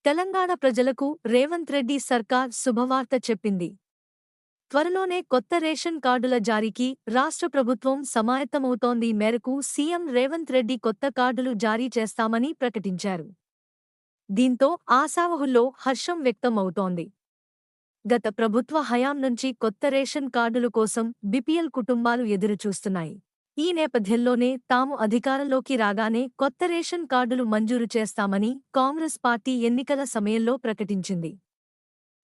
తెలంగాణ ప్రజలకు రేవంత్ రెడ్డి సర్కార్ శుభవార్త చెప్పింది. త్వరలోనే కొత్త రేషన్ కార్డుల జారీకి రాష్ట్ర ప్రభుత్వం సమాయత్తమవుతోంది. మేరకు సీఎం రేవంత్ రెడ్డి కొత్త కార్డులు జారీ చేస్తామని ప్రకటించారు. దీంతో ఆశావహుల్లో హర్షం వ్యక్తం అవుతోంది. గత ప్రభుత్వ హయాం నుంచి కొత్త రేషన్ కార్డుల కోసం బీపీఎల్ కుటుంబాలు ఎదురుచూస్తున్నాయి. ఈ నేపథ్యంలోనే తాము అధికారంలోకి రాగానే కొత్త రేషన్ కార్డులు మంజూరు చేస్తామని కాంగ్రెస్ పార్టీ ఎన్నికల సమయంలో ప్రకటించింది.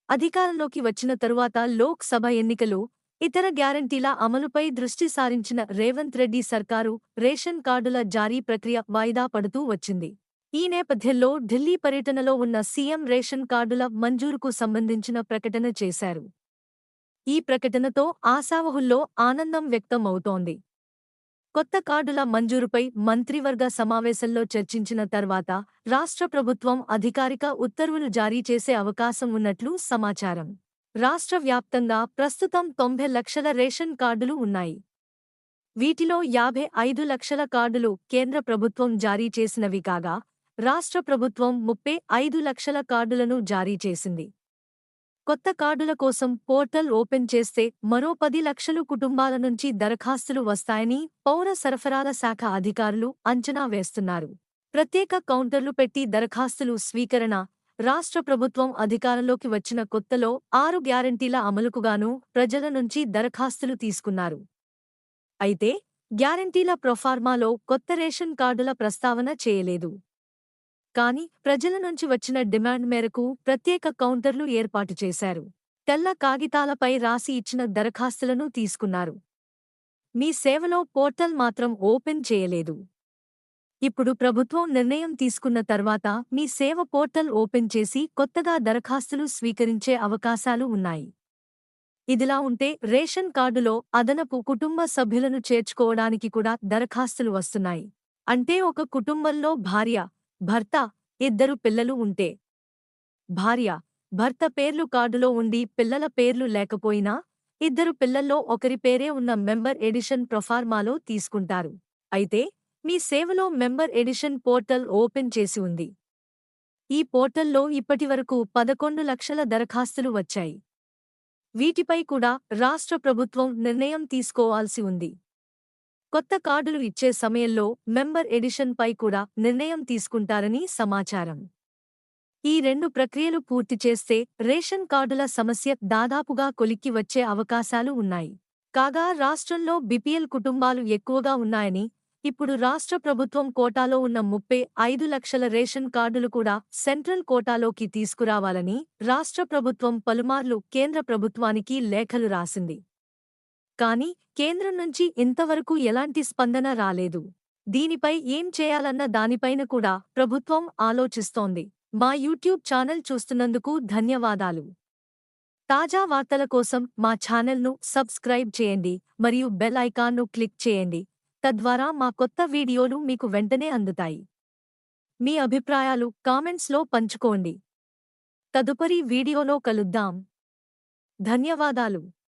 అధికారంలోకి వచ్చిన తరువాత లోక్ సభ ఎన్నికలు, ఇతర గ్యారంటీల అమలుపై దృష్టి సారించిన రేవంత్ రెడ్డి సర్కారు రేషన్ కార్డుల జారీ ప్రక్రియ వాయిదా పడుతూ వచ్చింది. ఈ నేపథ్యంలో ఢిల్లీ పర్యటనలో ఉన్న సీఎం రేషన్ కార్డుల మంజూరుకు సంబంధించిన ప్రకటన చేశారు. ఈ ప్రకటనతో ఆశావహుల్లో ఆనందం వ్యక్తం అవుతోంది. కొత్త కార్డుల మంజూరుపై మంత్రివర్గ సమావేశంలో చర్చించిన తర్వాత రాష్ట్ర ప్రభుత్వం అధికారిక ఉత్తర్వులు జారీ చేసే అవకాశం ఉన్నట్లు సమాచారం. రాష్ట్ర వ్యాప్తంగా ప్రస్తుతం 90 లక్షల రేషన్ కార్డులు ఉన్నాయి. వీటిలో 55 లక్షల కార్డులు కేంద్ర ప్రభుత్వం జారీ చేసినవి కాగా, రాష్ట్ర ప్రభుత్వం 35 లక్షల కార్డులను జారీ చేసింది. కొత్త కార్డుల కోసం పోర్టల్ ఓపెన్ చేస్తే మరో 10 లక్షలు కుటుంబాల నుంచి దరఖాస్తులు వస్తాయని పౌర సరఫరాల శాఖ అధికారులు అంచనా వేస్తున్నారు. ప్రత్యేక కౌంటర్లు పెట్టి దరఖాస్తులు స్వీకరణ. రాష్ట్ర ప్రభుత్వం అధికారంలోకి వచ్చిన కొత్తలో 6 గ్యారంటీల అమలుకుగాను ప్రజల నుంచి దరఖాస్తులు తీసుకున్నారు. అయితే గ్యారంటీల ప్రొఫార్మాలో కొత్త రేషన్ కార్డుల ప్రస్తావన చేయలేదు. కానీ ప్రజల నుంచి వచ్చిన డిమాండ్ మేరకు ప్రత్యేక కౌంటర్లు ఏర్పాటు చేశారు. తెల్ల కాగితాలపై రాసి ఇచ్చిన దరఖాస్తులను తీసుకున్నారు. మీ సేవలో పోర్టల్ మాత్రం ఓపెన్ చేయలేదు. ఇప్పుడు ప్రభుత్వం నిర్ణయం తీసుకున్న తర్వాత మీ సేవ పోర్టల్ ఓపెన్ చేసి కొత్తగా దరఖాస్తులు స్వీకరించే అవకాశాలు ఉన్నాయి. ఇదిలా ఉంటే రేషన్ కార్డులో అదనపు కుటుంబ సభ్యులను చేర్చుకోవడానికి కూడా దరఖాస్తులు వస్తున్నాయి. అంటే ఒక కుటుంబంలో భార్య, భర్త, 2 పిల్లలు ఉంటే భార్య, భర్త పేర్లు కార్డులో ఉండి పిల్లల పేర్లు లేకపోయినా 2 పిల్లల్లో ఒకరి పేరే ఉన్న మెంబర్ ఎడిషన్ ప్రొఫార్మాలో తీసుకుంటారు. అయితే మీ సేవలో మెంబర్ ఎడిషన్ పోర్టల్ ఓపెన్ చేసి ఉంది. ఈ పోర్టల్లో ఇప్పటివరకు 11 లక్షల దరఖాస్తులు వచ్చాయి. వీటిపై కూడా రాష్ట్ర ప్రభుత్వం నిర్ణయం తీసుకోవాల్సి ఉంది. కొత్త కార్డులు ఇచ్చే సమయంలో మెంబర్ ఎడిషన్ పై కూడా నిర్ణయం తీసుకుంటారని సమాచారం. ఈ 2 ప్రక్రియలు పూర్తి చేస్తే రేషన్ కార్డుల సమస్య దాదాపుగా కొలిక్కి వచ్చే అవకాశాలు ఉన్నాయి. కాగా రాష్ట్రంలో బీపీఎల్ కుటుంబాలు ఎక్కువగా ఉన్నాయని, ఇప్పుడు రాష్ట్ర ప్రభుత్వం కోటాలో ఉన్న 35 లక్షల రేషన్ కార్డులు కూడా సెంట్రల్ కోటాలోకి తీసుకురావాలని రాష్ట్ర ప్రభుత్వం పలుమార్లు కేంద్ర ప్రభుత్వానికి లేఖలు రాసింది. కానీ కేంద్రం నుంచి ఇంతవరకు ఎలాంటి స్పందన రాలేదు. దీనిపై ఏం చేయాలన్న దానిపైన కూడా ప్రభుత్వం ఆలోచిస్తోంది. మా యూట్యూబ్ ఛానల్ చూస్తున్నందుకు ధన్యవాదాలు. తాజా వార్తల కోసం మా ఛానల్ను సబ్స్క్రైబ్ చేయండి మరియు బెల్ ఐకాన్ను క్లిక్ చేయండి. తద్వారా మా కొత్త వీడియోలు మీకు వెంటనే అందుతాయి. మీ అభిప్రాయాలు కామెంట్స్లో పంచుకోండి. తదుపరి వీడియోలో కలుద్దాం. ధన్యవాదాలు.